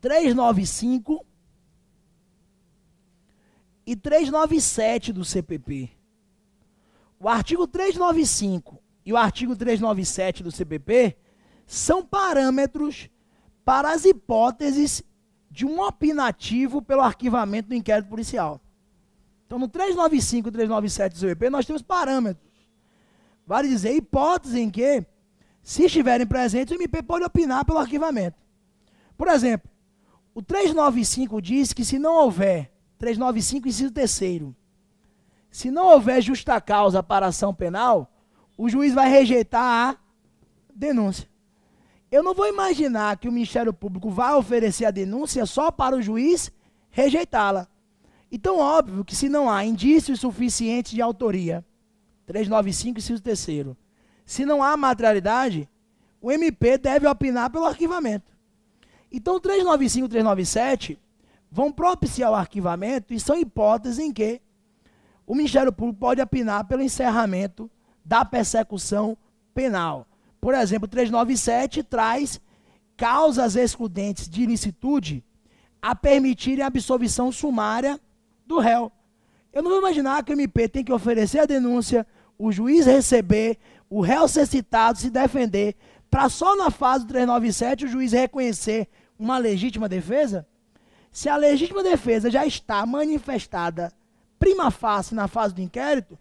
395 e 397 do CPP. O artigo 395 e o artigo 397 do CPP são parâmetros para as hipóteses de um opinativo pelo arquivamento do inquérito policial. Então, no 395 e 397 do CPP, nós temos parâmetros. Vale dizer, hipóteses em que, se estiverem presentes, o MP pode opinar pelo arquivamento. Por exemplo, o 395 diz que se não houver, 395, inciso 3º, se não houver justa causa para ação penal, o juiz vai rejeitar a denúncia. Eu não vou imaginar que o Ministério Público vai oferecer a denúncia só para o juiz rejeitá-la. Então, óbvio que se não há indícios suficientes de autoria, 395, inciso 3º, se não há materialidade, o MP deve opinar pelo arquivamento. Então, 395 e 397 vão propiciar o arquivamento e são hipóteses em que o Ministério Público pode opinar pelo encerramento da persecução penal. Por exemplo, 397 traz causas excludentes de ilicitude a permitirem a absolvição sumária do réu. Eu não vou imaginar que o MP tem que oferecer a denúncia, o juiz receber, o réu ser citado, se defender, para só na fase do 397 o juiz reconhecer uma legítima defesa. Se a legítima defesa já está manifestada prima facie na fase do inquérito,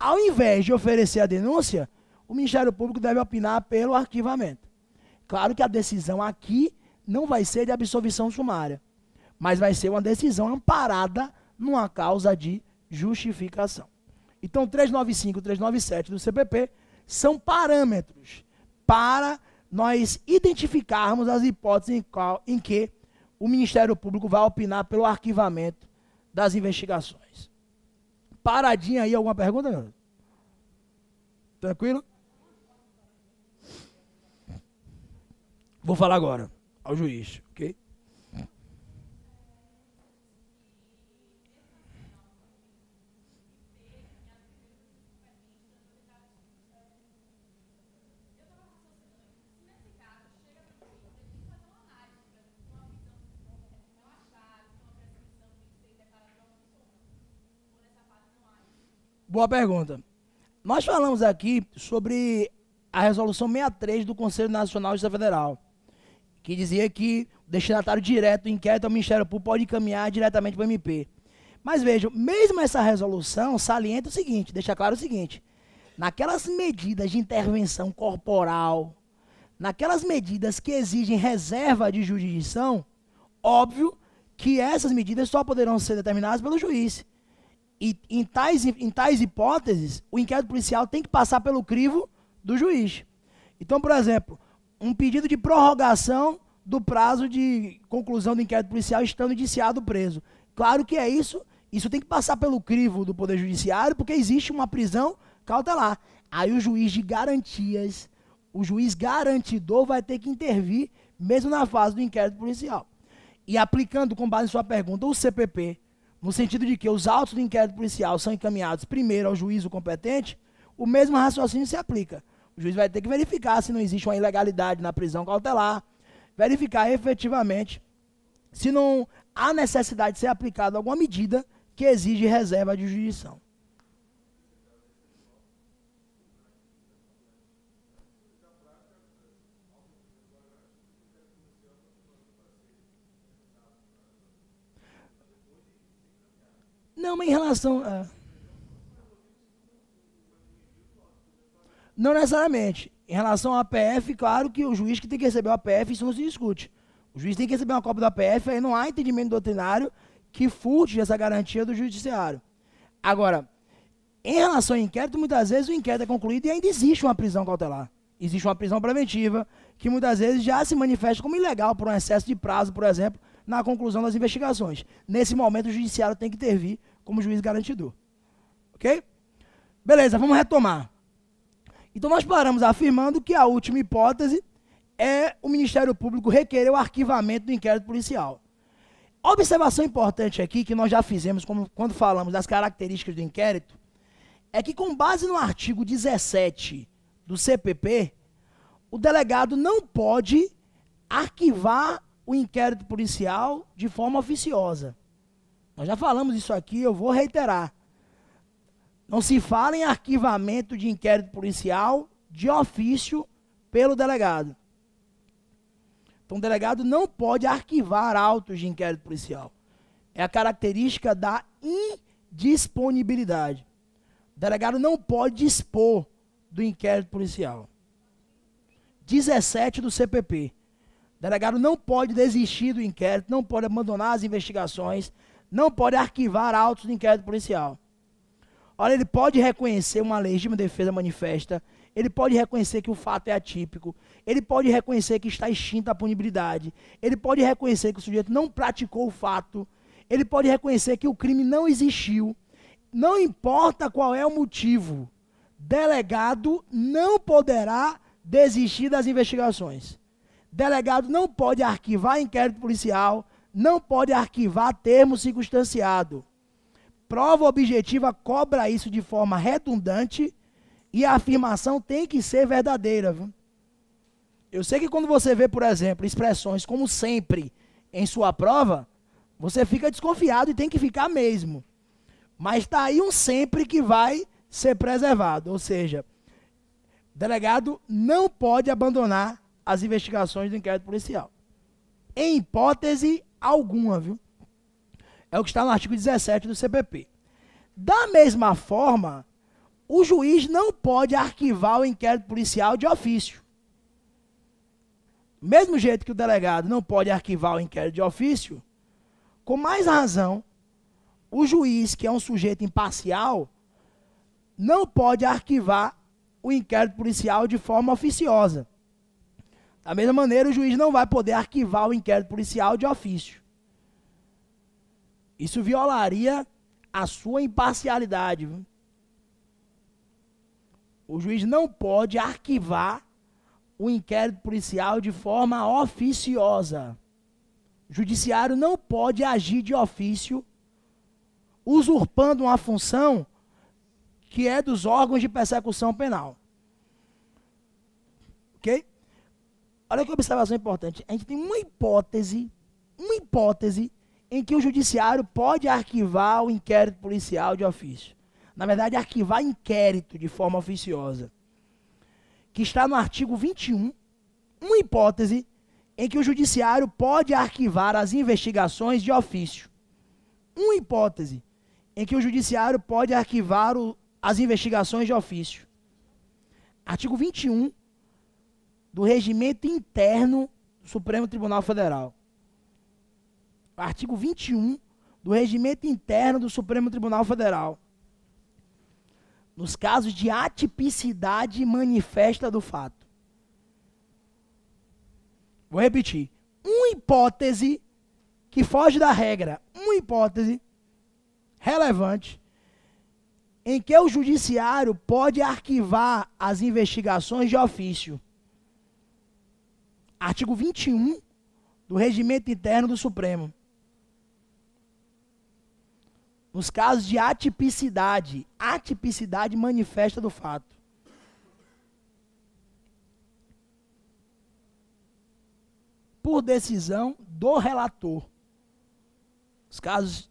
ao invés de oferecer a denúncia, o Ministério Público deve opinar pelo arquivamento. Claro que a decisão aqui não vai ser de absolvição sumária, mas vai ser uma decisão amparada numa causa de justificação. Então, 395 e 397 do CPP são parâmetros para nós identificarmos as hipóteses em que o Ministério Público vai opinar pelo arquivamento das investigações. Paradinha aí, alguma pergunta, meu? Tranquilo? Vou falar agora ao juiz, ok? Boa pergunta. Nós falamos aqui sobre a resolução 63 do Conselho Nacional de Justiça Federal, que dizia que o destinatário direto do inquérito ao Ministério Público pode encaminhar diretamente para o MP. Mas vejam, mesmo essa resolução salienta o seguinte, deixa claro o seguinte, naquelas medidas de intervenção corporal, naquelas medidas que exigem reserva de jurisdição, óbvio que essas medidas só poderão ser determinadas pelo juiz. E em tais hipóteses, o inquérito policial tem que passar pelo crivo do juiz. Então, por exemplo, um pedido de prorrogação do prazo de conclusão do inquérito policial estando indiciado o preso. Claro que é isso tem que passar pelo crivo do Poder Judiciário, porque existe uma prisão cautelar. Aí o juiz de garantias, o juiz garantidor vai ter que intervir, mesmo na fase do inquérito policial. E aplicando, com base em sua pergunta, o CPP, no sentido de que os autos do inquérito policial são encaminhados primeiro ao juízo competente, o mesmo raciocínio se aplica. O juiz vai ter que verificar se não existe uma ilegalidade na prisão cautelar, verificar efetivamente se não há necessidade de ser aplicada alguma medida que exige reserva de jurisdição. Não, mas em relação a... Não necessariamente. Em relação ao APF, claro que o juiz que tem que receber o APF, isso não se discute. O juiz tem que receber uma cópia do APF, aí não há entendimento doutrinário que furte essa garantia do judiciário. Agora, em relação ao inquérito, muitas vezes o inquérito é concluído e ainda existe uma prisão cautelar. Existe uma prisão preventiva, que muitas vezes já se manifesta como ilegal por um excesso de prazo, por exemplo, na conclusão das investigações. Nesse momento, o judiciário tem que intervir como juiz garantidor. Ok? Beleza, vamos retomar. Então, nós paramos afirmando que a última hipótese é o Ministério Público requerer o arquivamento do inquérito policial. Observação importante aqui, que nós já fizemos quando falamos das características do inquérito, é que, com base no artigo 17 do CPP, o delegado não pode arquivar o inquérito policial de forma oficiosa. Nós já falamos isso aqui, eu vou reiterar. Não se fala em arquivamento de inquérito policial de ofício pelo delegado. Então, o delegado não pode arquivar autos de inquérito policial. É a característica da indisponibilidade. O delegado não pode dispor do inquérito policial. 17 do CPP. O delegado não pode desistir do inquérito, não pode abandonar as investigações, não pode arquivar autos de inquérito policial. Olha, ele pode reconhecer uma legítima defesa manifesta, ele pode reconhecer que o fato é atípico, ele pode reconhecer que está extinta a punibilidade, ele pode reconhecer que o sujeito não praticou o fato, ele pode reconhecer que o crime não existiu. Não importa qual é o motivo, delegado não poderá desistir das investigações. Delegado não pode arquivar inquérito policial, não pode arquivar termo circunstanciado. Prova objetiva cobra isso de forma redundante e a afirmação tem que ser verdadeira. Viu? Eu sei que quando você vê, por exemplo, expressões como sempre em sua prova, você fica desconfiado e tem que ficar mesmo. Mas está aí um sempre que vai ser preservado. Ou seja, o delegado não pode abandonar as investigações do inquérito policial. Em hipótese alguma, viu? É o que está no artigo 17 do CPP. Da mesma forma, o juiz não pode arquivar o inquérito policial de ofício. Mesmo jeito que o delegado não pode arquivar o inquérito de ofício, com mais razão, o juiz, que é um sujeito imparcial, não pode arquivar o inquérito policial de forma oficiosa. Da mesma maneira, o juiz não vai poder arquivar o inquérito policial de ofício. Isso violaria a sua imparcialidade. Viu? O juiz não pode arquivar o inquérito policial de forma oficiosa. O judiciário não pode agir de ofício, usurpando uma função que é dos órgãos de persecução penal. Ok? Olha que observação importante. A gente tem uma hipótese em que o judiciário pode arquivar o inquérito policial de ofício. Na verdade, arquivar inquérito de forma oficiosa. Que está no artigo 21, uma hipótese em que o judiciário pode arquivar as investigações de ofício. Uma hipótese em que o judiciário pode arquivar as investigações de ofício. Artigo 21 do Regimento Interno do Supremo Tribunal Federal. Artigo 21 do Regimento Interno do Supremo Tribunal Federal. Nos casos de atipicidade manifesta do fato. Vou repetir. Uma hipótese que foge da regra, uma hipótese relevante em que o judiciário pode arquivar as investigações de ofício. Artigo 21 do Regimento Interno do Supremo. Nos casos de atipicidade manifesta do fato. Por decisão do relator. Os casos,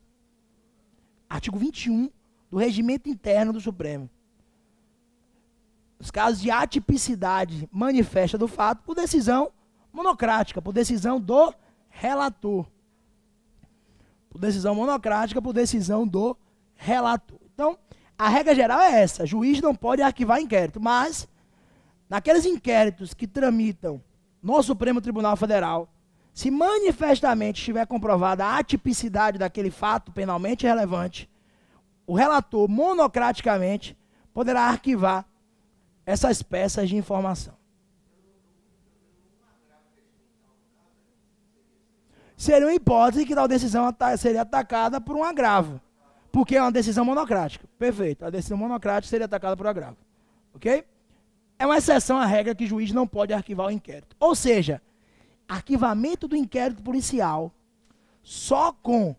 artigo 21 do Regimento Interno do Supremo. Os casos de atipicidade manifesta do fato por decisão monocrática, por decisão do relator. Por decisão monocrática, por decisão do relator. Então, a regra geral é essa. Juiz não pode arquivar inquérito, mas naqueles inquéritos que tramitam no Supremo Tribunal Federal, se manifestamente estiver comprovada a atipicidade daquele fato penalmente relevante, o relator monocraticamente poderá arquivar essas peças de informação. Seria uma hipótese que tal decisão seria atacada por um agravo, porque é uma decisão monocrática. Perfeito, a decisão monocrática seria atacada por agravo. Ok? É uma exceção à regra que o juiz não pode arquivar o inquérito. Ou seja, arquivamento do inquérito policial só com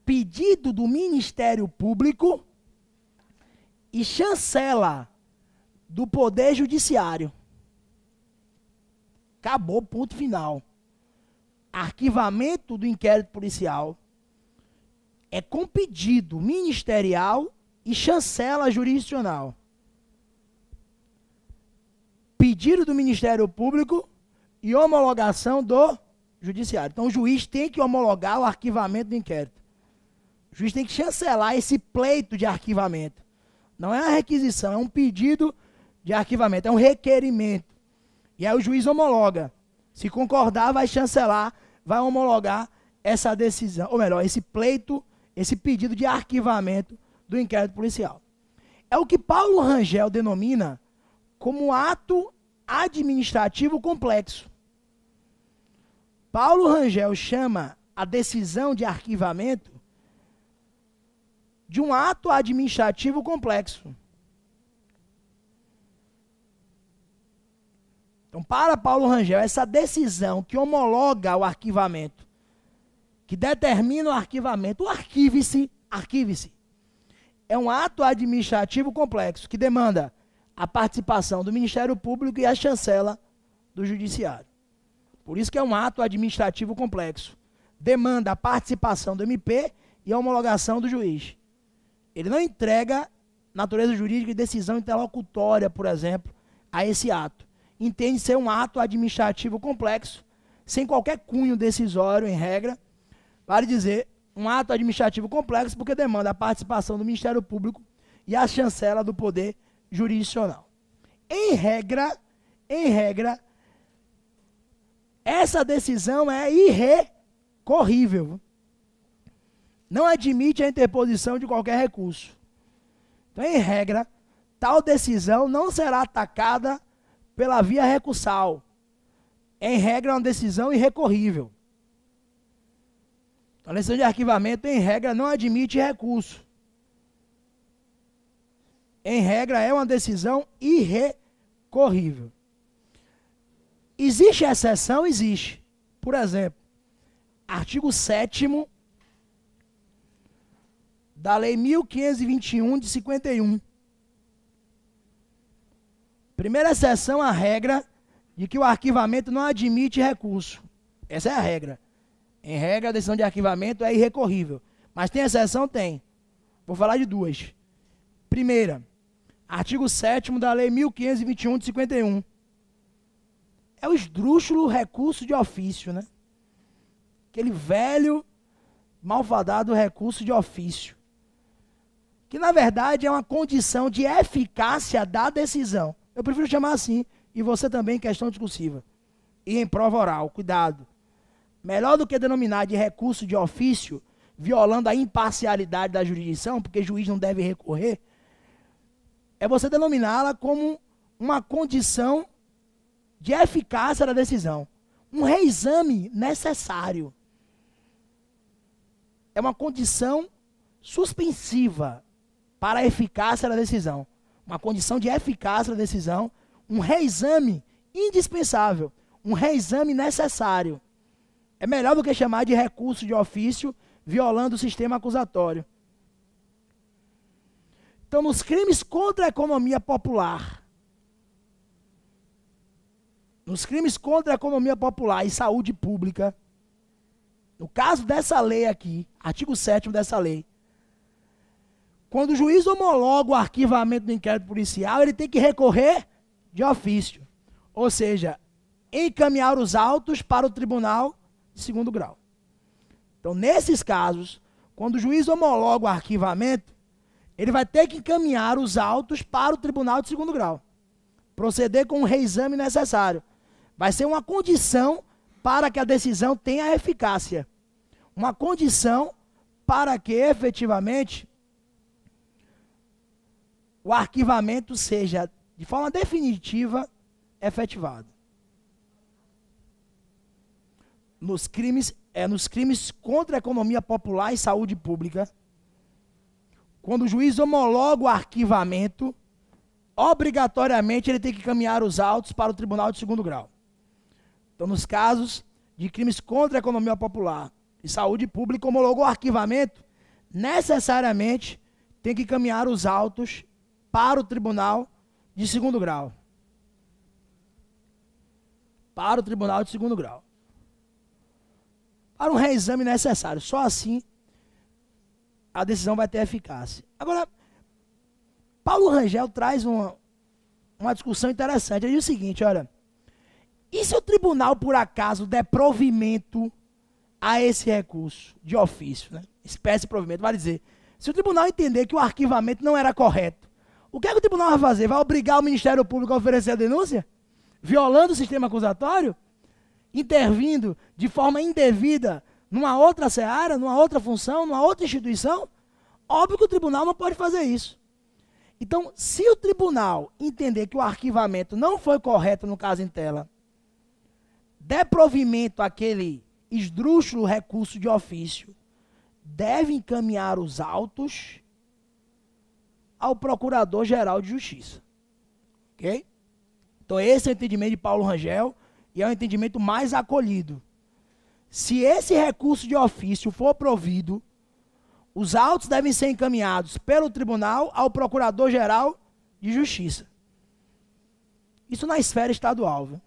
pedido do Ministério Público e chancela do Poder Judiciário. Acabou, ponto final. arquivamento do inquérito policial é com pedido ministerial e chancela jurisdicional. Pedido do Ministério Público e homologação do Judiciário. Então o juiz tem que homologar o arquivamento do inquérito. O juiz tem que chancelar esse pleito de arquivamento. Não é uma requisição, é um pedido de arquivamento, é um requerimento. E aí o juiz homologa. Se concordar, vai chancelar, vai homologar essa decisão, ou melhor, esse pleito, esse pedido de arquivamento do inquérito policial. É o que Paulo Rangel denomina como ato administrativo complexo. Paulo Rangel chama a decisão de arquivamento de um ato administrativo complexo. Então, para Paulo Rangel, essa decisão que homologa o arquivamento, que determina o arquivamento, o arquive-se, é um ato administrativo complexo, que demanda a participação do Ministério Público e a chancela do Judiciário. Por isso que é um ato administrativo complexo. Demanda a participação do MP e a homologação do juiz. Ele não entrega natureza jurídica e decisão interlocutória, por exemplo, a esse ato. Entende ser um ato administrativo complexo, sem qualquer cunho decisório, em regra, vale dizer, um ato administrativo complexo, porque demanda a participação do Ministério Público e a chancela do Poder Jurisdicional. Em regra, essa decisão é irrecorrível. Não admite a interposição de qualquer recurso. Então, em regra, tal decisão não será atacada pela via recursal. Em regra, é uma decisão irrecorrível. A decisão de arquivamento, em regra, não admite recurso. Em regra, é uma decisão irrecorrível. Existe exceção? Existe. Por exemplo, artigo 7º da Lei 1521 de 51. Primeira exceção à regra de que o arquivamento não admite recurso. Essa é a regra. Em regra, a decisão de arquivamento é irrecorrível. Mas tem exceção? Tem. Vou falar de duas. Primeira, artigo 7º da Lei 1521 de 51. É o esdrúxulo recurso de ofício, né? Aquele velho, malfadado recurso de ofício. Que, na verdade, é uma condição de eficácia da decisão. Eu prefiro chamar assim, e você também em questão discursiva. E em prova oral, cuidado. Melhor do que denominar de recurso de ofício, violando a imparcialidade da jurisdição, porque juiz não deve recorrer, é você denominá-la como uma condição de eficácia da decisão. Um reexame necessário. É uma condição suspensiva para a eficácia da decisão. Uma condição de eficácia da decisão, um reexame indispensável, um reexame necessário. É melhor do que chamar de recurso de ofício, violando o sistema acusatório. Então, nos crimes contra a economia popular, e saúde pública, no caso dessa lei aqui, artigo 7º dessa lei, quando o juiz homologa o arquivamento do inquérito policial, ele tem que recorrer de ofício. Ou seja, encaminhar os autos para o tribunal de segundo grau. Então, nesses casos, quando o juiz homologa o arquivamento, ele vai ter que encaminhar os autos para o tribunal de segundo grau. Proceder com o reexame necessário. Vai ser uma condição para que a decisão tenha eficácia. Uma condição para que, efetivamente, o arquivamento seja, de forma definitiva, efetivado. Nos crimes contra a economia popular e saúde pública, quando o juiz homologa o arquivamento, obrigatoriamente ele tem que encaminhar os autos para o tribunal de segundo grau. Então, nos casos de crimes contra a economia popular e saúde pública, homologou o arquivamento, necessariamente tem que encaminhar os autos para o tribunal de segundo grau. Para o tribunal de segundo grau. para um reexame necessário. Só assim a decisão vai ter eficácia. Agora, Paulo Rangel traz uma discussão interessante. Ele diz o seguinte, olha, e se o tribunal, por acaso, der provimento a esse recurso de ofício, né? Espécie de provimento, vai dizer, se o tribunal entender que o arquivamento não era correto, o que é que o tribunal vai fazer? Vai obrigar o Ministério Público a oferecer a denúncia? Violando o sistema acusatório? Intervindo de forma indevida numa outra seara, numa outra função, numa outra instituição? Óbvio que o tribunal não pode fazer isso. Então, se o tribunal entender que o arquivamento não foi correto no caso em tela, der provimento àquele esdrúxulo recurso de ofício, deve encaminhar os autos ao Procurador-Geral de Justiça. Ok? Então esse é o entendimento de Paulo Rangel e é o entendimento mais acolhido. Se esse recurso de ofício for provido, os autos devem ser encaminhados pelo tribunal ao Procurador-Geral de Justiça. Isso na esfera estadual. Viu?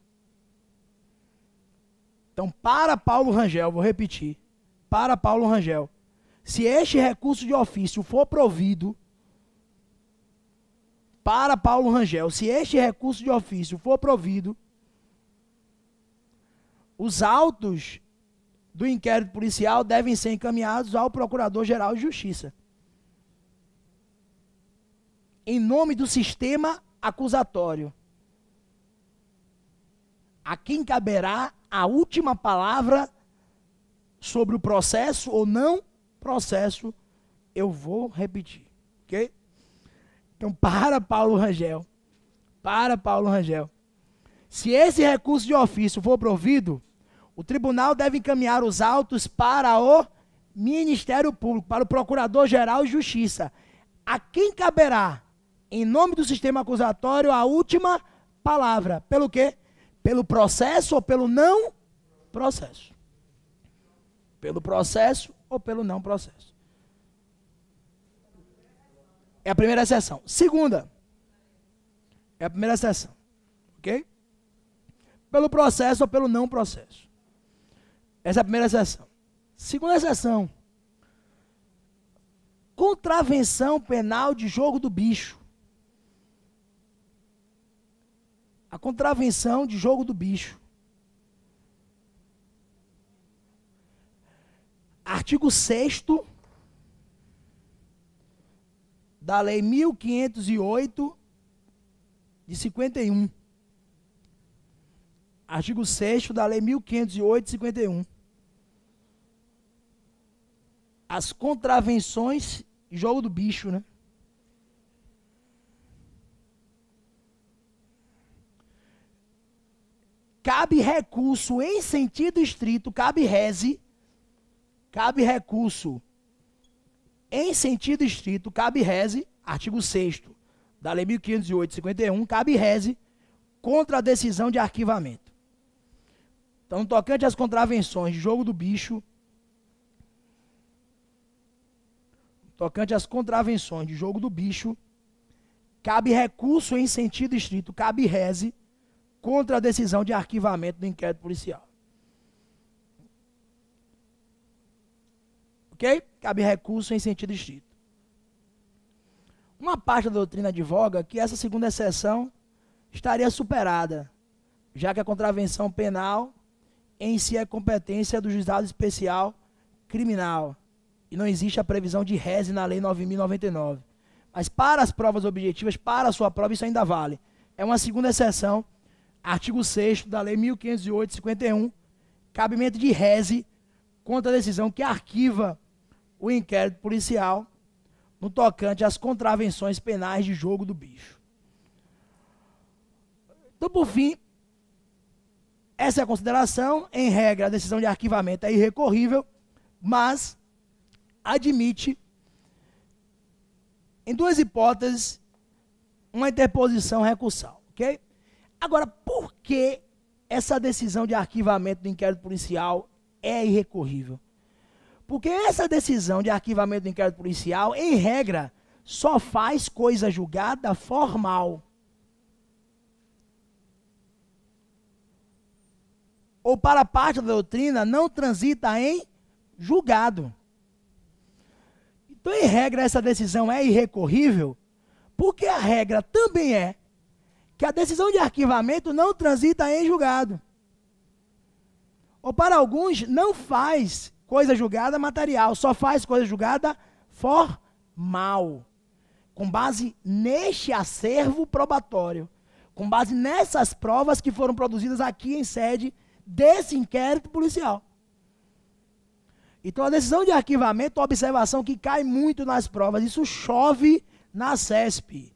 Então, para Paulo Rangel, vou repetir, para Paulo Rangel, se este recurso de ofício for provido, para Paulo Rangel, se este recurso de ofício for provido, os autos do inquérito policial devem ser encaminhados ao Procurador-Geral de Justiça, em nome do sistema acusatório, a quem caberá a última palavra sobre o processo ou não processo, eu vou repetir, ok? Então, para Paulo Rangel, se esse recurso de ofício for provido, o tribunal deve encaminhar os autos para o Ministério Público, para o Procurador-Geral de Justiça, a quem caberá, em nome do sistema acusatório, a última palavra. Pelo quê? Pelo processo ou pelo não processo. Pelo processo ou pelo não processo. É a primeira exceção. Segunda. É a primeira exceção. Ok? Pelo processo ou pelo não processo. Essa é a primeira exceção. Segunda exceção. Contravenção penal de jogo do bicho. A contravenção de jogo do bicho. Artigo 6º da Lei 1508 de 51. Artigo 6º da Lei 1508 de 51. As contravenções de jogo do bicho, né? Cabe recurso em sentido estrito, cabe recurso em sentido estrito, cabe rese, artigo 6º da Lei 1508 de 51, cabe rese contra a decisão de arquivamento. Então, no tocante às contravenções de jogo do bicho, cabe recurso em sentido estrito, cabe rese contra a decisão de arquivamento do inquérito policial. Ok? Cabe recurso em sentido estrito. Uma parte da doutrina advoga que essa segunda exceção estaria superada, já que a contravenção penal em si é competência do juizado especial criminal e não existe a previsão de rese na Lei 9.099. Mas para as provas objetivas, para a sua prova, isso ainda vale. É uma segunda exceção, artigo 6º da Lei 1508 de 51, cabimento de rese contra a decisão que arquiva o inquérito policial no tocante às contravenções penais de jogo do bicho. Então, por fim, essa é a consideração. Em regra, a decisão de arquivamento é irrecorrível, mas admite, em duas hipóteses, uma interposição recursal. Ok? Agora, por que essa decisão de arquivamento do inquérito policial é irrecorrível? Porque essa decisão de arquivamento do inquérito policial, em regra, só faz coisa julgada formal. Ou para a parte da doutrina, não transita em julgado. Então, em regra, essa decisão é irrecorrível, porque a regra também é que a decisão de arquivamento não transita em julgado. Ou para alguns, não faz coisa julgada material, só faz coisa julgada formal, com base neste acervo probatório, com base nessas provas que foram produzidas aqui em sede desse inquérito policial. Então, a decisão de arquivamento, a observação que cai muito nas provas, isso chove na CESP.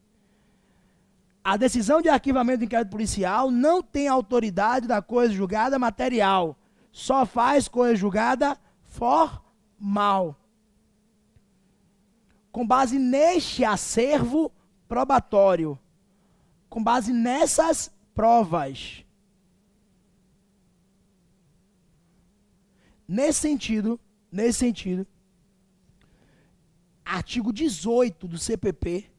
A decisão de arquivamento do inquérito policial não tem autoridade da coisa julgada material, só faz coisa julgada formal, com base neste acervo probatório, com base nessas provas. Nesse sentido, artigo 18 do CPP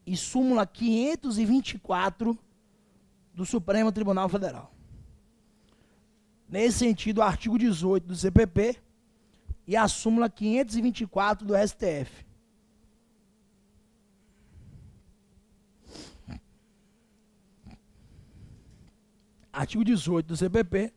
e súmula 524 do Supremo Tribunal Federal. Nesse sentido, o artigo 18 do CPP e a súmula 524 do STF. Artigo 18 do CPP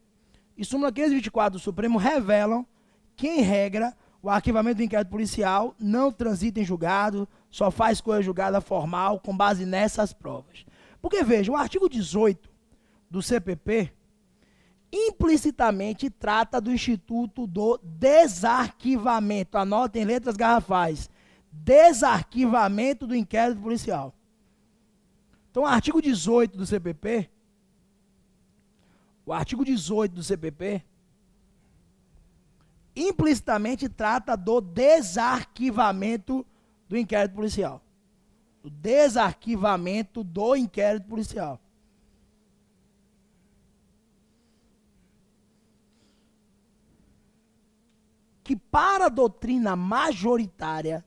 e súmula 524 do Supremo revelam que, em regra, o arquivamento do inquérito policial não transita em julgado, só faz coisa julgada formal com base nessas provas. Porque, veja, o artigo 18 do CPP implicitamente trata do instituto do desarquivamento. Anotem em letras garrafais. Desarquivamento do inquérito policial. Então, o artigo 18 do CPP, implicitamente trata do desarquivamento do inquérito policial. O desarquivamento do inquérito policial. Que para a doutrina majoritária,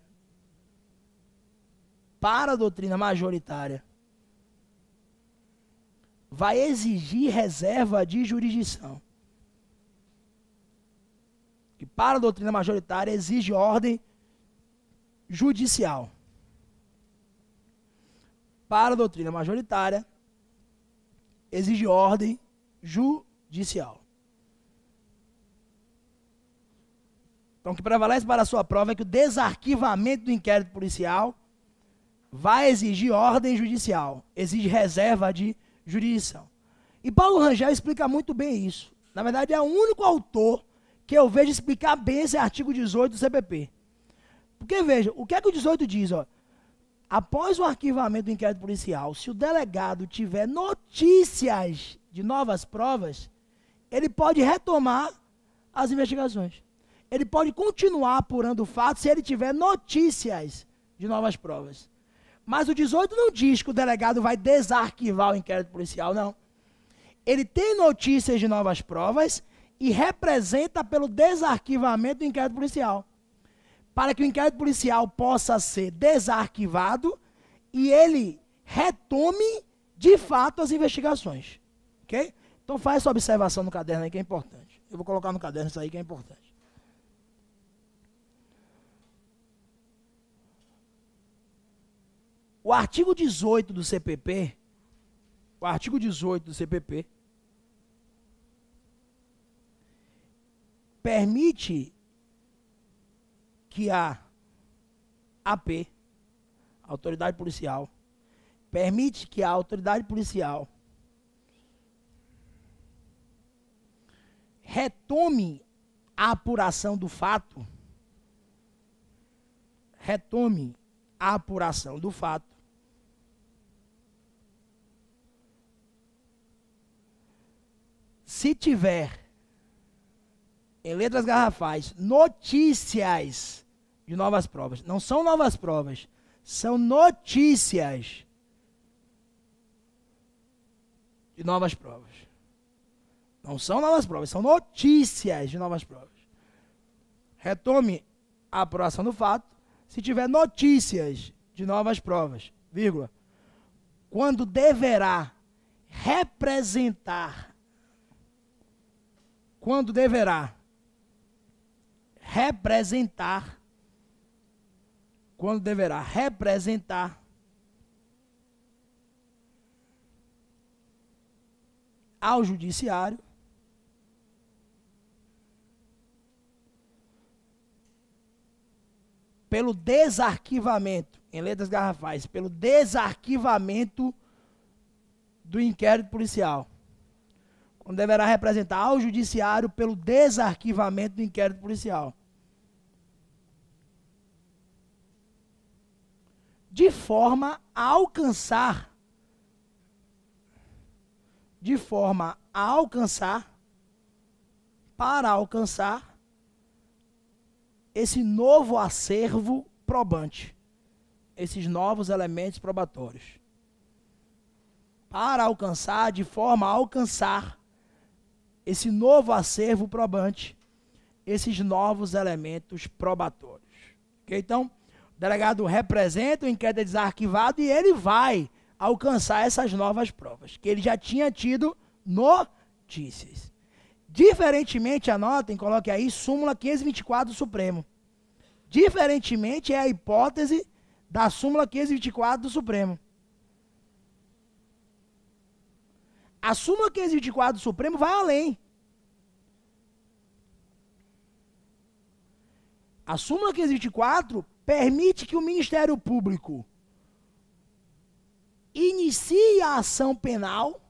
vai exigir reserva de jurisdição. Que para a doutrina majoritária exige ordem judicial. Para a doutrina majoritária exige ordem judicial. Então, o que prevalece para a sua prova é que o desarquivamento do inquérito policial vai exigir ordem judicial, exige reserva de jurisdição. E Paulo Rangel explica muito bem isso. Na verdade, é o único autor que eu vejo explicar bem esse artigo 18 do CPP. Porque, veja, o que é que o 18 diz? Ó? Após o arquivamento do inquérito policial, se o delegado tiver notícias de novas provas, ele pode retomar as investigações. Ele pode continuar apurando o fato se ele tiver notícias de novas provas. Mas o 18 não diz que o delegado vai desarquivar o inquérito policial, não. Ele tem notícias de novas provas e representa pelo desarquivamento do inquérito policial, para que o inquérito policial possa ser desarquivado e ele retome, de fato, as investigações. Ok? Então faz essa observação no caderno aí que é importante. Eu vou colocar no caderno isso aí que é importante. O artigo 18 do CPP, permite que a AP, a autoridade policial, retome a apuração do fato, se tiver, em letras garrafais, notícias de novas provas. Não são novas provas, são notícias de novas provas. Não são novas provas, são notícias de novas provas. Retome a apuração do fato se tiver notícias de novas provas, vírgula, quando deverá representar, quando deverá representar ao judiciário pelo desarquivamento, em letras garrafais, pelo desarquivamento do inquérito policial. Quando deverá representar ao judiciário pelo desarquivamento do inquérito policial. De forma a alcançar para alcançar esse novo acervo probante, esses novos elementos probatórios. Para alcançar, de forma a alcançar esse novo acervo probante, esses novos elementos probatórios. Okay? Então, o delegado representa o inquérito desarquivado e ele vai alcançar essas novas provas, que ele já tinha tido notícias. Diferentemente, anotem, coloque aí, súmula 524 do Supremo. Diferentemente é a hipótese da súmula 524 do Supremo. A súmula 524 do Supremo vai além. A súmula 524 permite que o Ministério Público inicie a ação penal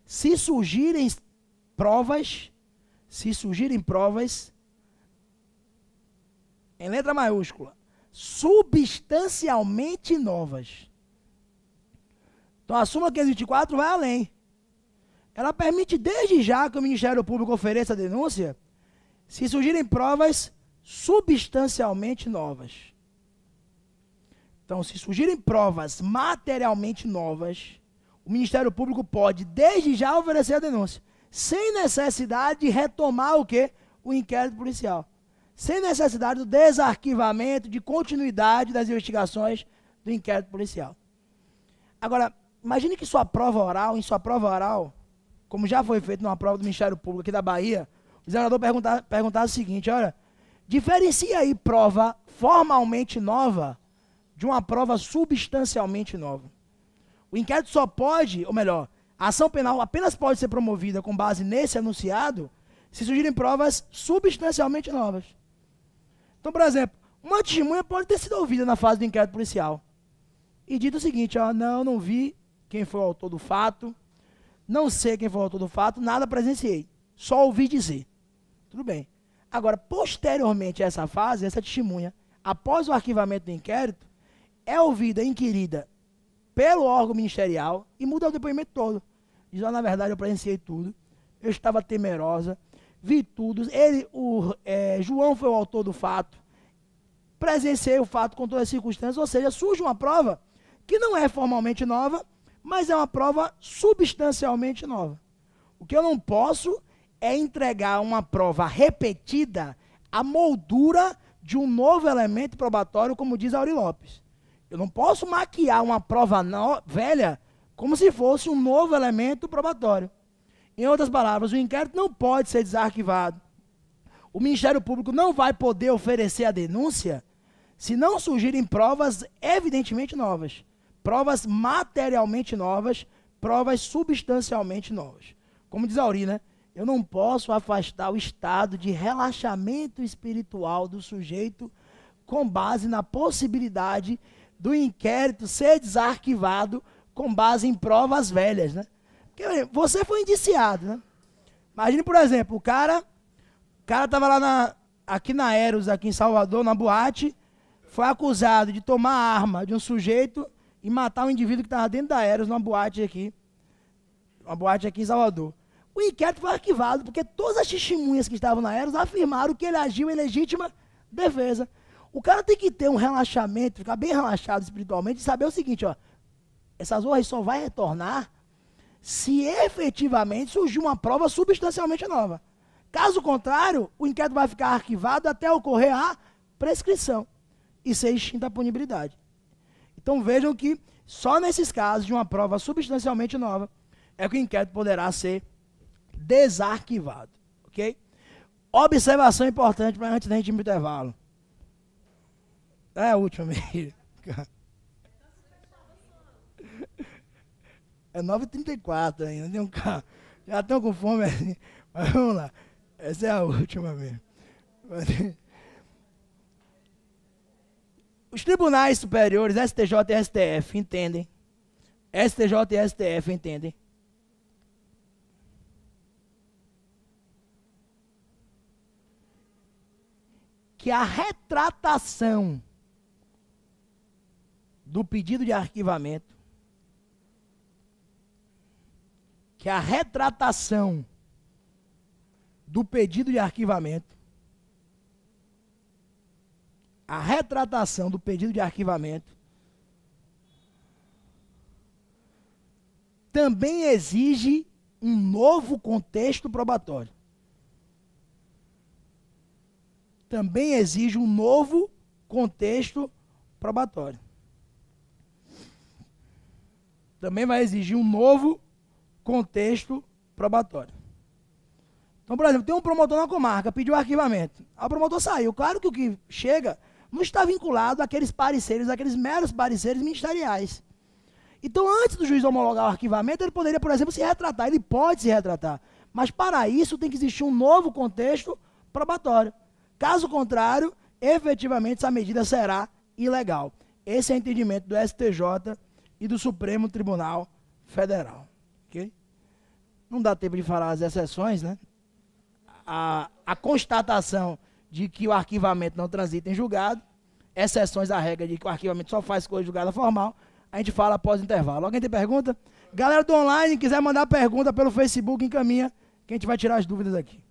se surgirem provas, em letra maiúscula, substancialmente novas. Então a súmula 524 vai além. Ela permite desde já que o Ministério Público ofereça a denúncia se surgirem provas substancialmente novas. Então, se surgirem provas materialmente novas, o Ministério Público pode desde já oferecer a denúncia, sem necessidade de retomar o quê? O inquérito policial. Sem necessidade do desarquivamento, de continuidade das investigações do inquérito policial. Agora, imagine que em sua prova oral, como já foi feito numa prova do Ministério Público aqui da Bahia, o examinador perguntasse o seguinte, olha, diferencia aí prova formalmente nova de uma prova substancialmente nova. O inquérito só pode, ou melhor, a ação penal apenas pode ser promovida com base nesse enunciado se surgirem provas substancialmente novas. Então, por exemplo, uma testemunha pode ter sido ouvida na fase do inquérito policial e dito o seguinte, ó, não vi quem foi o autor do fato, não sei quem foi o autor do fato, nada presenciei, só ouvi dizer. Tudo bem. Agora, posteriormente a essa fase, essa testemunha, após o arquivamento do inquérito, é ouvida, inquirida pelo órgão ministerial e muda o depoimento todo. Diz, na verdade, eu presenciei tudo, eu estava temerosa, vi tudo, João foi o autor do fato, presenciei o fato com todas as circunstâncias, ou seja, surge uma prova que não é formalmente nova, mas é uma prova substancialmente nova. O que eu não posso é entregar uma prova repetida à moldura de um novo elemento probatório, como diz Auri Lopes. Eu não posso maquiar uma prova velha como se fosse um novo elemento probatório. Em outras palavras, o inquérito não pode ser desarquivado. O Ministério Público não vai poder oferecer a denúncia se não surgirem provas evidentemente novas, provas materialmente novas, provas substancialmente novas. Como diz Auri, né? Eu não posso afastar o estado de relaxamento espiritual do sujeito com base na possibilidade do inquérito ser desarquivado com base em provas velhas, né? Porque você foi indiciado, né? Imagine, por exemplo, o cara estava lá aqui na Eros, aqui em Salvador, na boate, foi acusado de tomar a arma de um sujeito e matar um indivíduo que estava dentro da Eros, numa boate aqui em Salvador. O inquérito foi arquivado porque todas as testemunhas que estavam na Eros afirmaram que ele agiu em legítima defesa. O cara tem que ter um relaxamento, ficar bem relaxado espiritualmente e saber o seguinte, ó, essa zorra só vai retornar se efetivamente surgir uma prova substancialmente nova. Caso contrário, o inquérito vai ficar arquivado até ocorrer a prescrição e ser extinta a punibilidade. Então vejam que só nesses casos de uma prova substancialmente nova é que o inquérito poderá ser desarquivado, ok? Observação importante para antes da gente ir para o intervalo. É a última mesmo. É 9h34 ainda, tem um carro. Já estão com fome assim. Mas vamos lá. Essa é a última mesmo. Os tribunais superiores, STJ e STF, entendem. STJ e STF entendem. Que a retratação do pedido de arquivamento, também exige um novo contexto probatório. Também vai exigir um novo contexto probatório. Então, por exemplo, tem um promotor na comarca, pediu arquivamento. O promotor saiu. Claro que o que chega não está vinculado àqueles pareceres, àqueles meros pareceres ministeriais. Então, antes do juiz homologar o arquivamento, ele poderia, por exemplo, se retratar. Ele pode se retratar. Mas, para isso, tem que existir um novo contexto probatório. Caso contrário, efetivamente, essa medida será ilegal. Esse é o entendimento do STJ e do Supremo Tribunal Federal. Okay? Não dá tempo de falar as exceções, né? A constatação de que o arquivamento não transita em julgado, exceções à regra de que o arquivamento só faz coisa de julgada formal, a gente fala após o intervalo. Alguém tem pergunta? Galera do online, quiser mandar pergunta pelo Facebook, encaminha, que a gente vai tirar as dúvidas aqui.